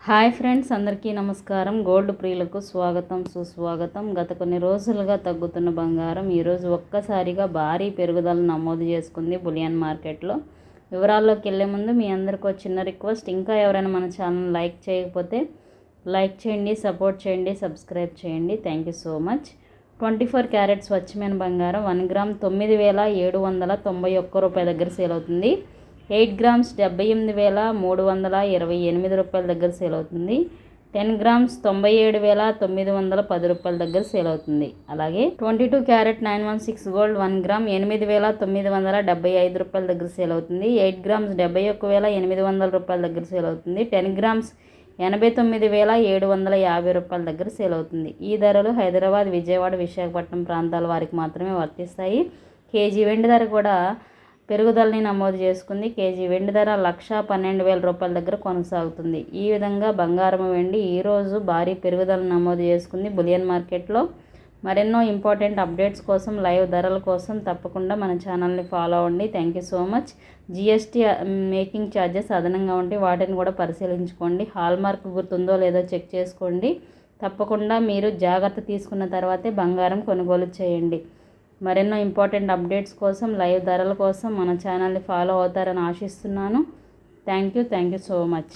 Hi friends, అందరికీ నమస్కారం. Gold ప్రియులకు స్వాగతం, సుస్వాగతం. గత కొన్ని రోజులుగా తగ్గుతున్న బంగారం ఈరోజు ఒక్కసారిగా భారీ పెరుగుదల నమోదు చేసుకుంది బులియన్ మార్కెట్లో. వివరాల్లోకి వెళ్ళే ముందు మీ అందరికీ చిన్న రిక్వెస్ట్, ఇంకా ఎవరైనా మన ఛానల్ లైక్ చేయకపోతే లైక్ చేయండి, సపోర్ట్ చేయండి, సబ్స్క్రైబ్ చేయండి. Thank you so much. 24 carats స్వచ్ఛమైన బంగారం 1 గ్రామ్ 9,791 రూపాయల దగ్గర సేల్ అవుతుంది. 8 గ్రామ్స్ 78,328 రూపాయల దగ్గర సేల్ అవుతుంది. 10 గ్రామ్స్ 97,910 రూపాయల దగ్గర సేల్ అవుతుంది. అలాగే 22 క్యారెట్ 916 గోల్డ్ 1 గ్రామ్ 8,975 రూపాయల దగ్గర సేల్ అవుతుంది. 8 గ్రామ్స్ 71,800 రూపాయల దగ్గర సేల్ అవుతుంది. 10 గ్రామ్స్ 89,750 రూపాయల దగ్గర సేల్ అవుతుంది. ఈ ధరలు హైదరాబాద్, విజయవాడ, విశాఖపట్నం ప్రాంతాల వారికి మాత్రమే వర్తిస్తాయి. కేజీ వెండి ధర కూడా పెరుగుదలని నమోదు చేసుకుంది. కేజీ వెండి ధర 1,12,000 రూపాయల దగ్గర కొనసాగుతుంది. ఈ విధంగా బంగారం, వెండి ఈరోజు భారీ పెరుగుదల నమోదు చేసుకుంది బులియన్ మార్కెట్లో. మరెన్నో ఇంపార్టెంట్ అప్డేట్స్ కోసం, లైవ్ ధరల కోసం తప్పకుండా మన ఛానల్ని ఫాలో అవ్వండి. Thank you so much. GST making charges అదనంగా ఉంటే వాటిని కూడా పరిశీలించుకోండి. హాల్మార్క్ గుర్తుందో లేదో చెక్ చేసుకోండి. తప్పకుండా మీరు జాగ్రత్త తీసుకున్న తర్వాతే బంగారం కొనుగోలు చేయండి. మరెన్నో ఇంపార్టెంట్ అప్డేట్స్ కోసం, లైవ్ ధరల కోసం మన ఛానల్ని ఫాలో అవుతారని ఆశిస్తున్నాను. Thank you so much.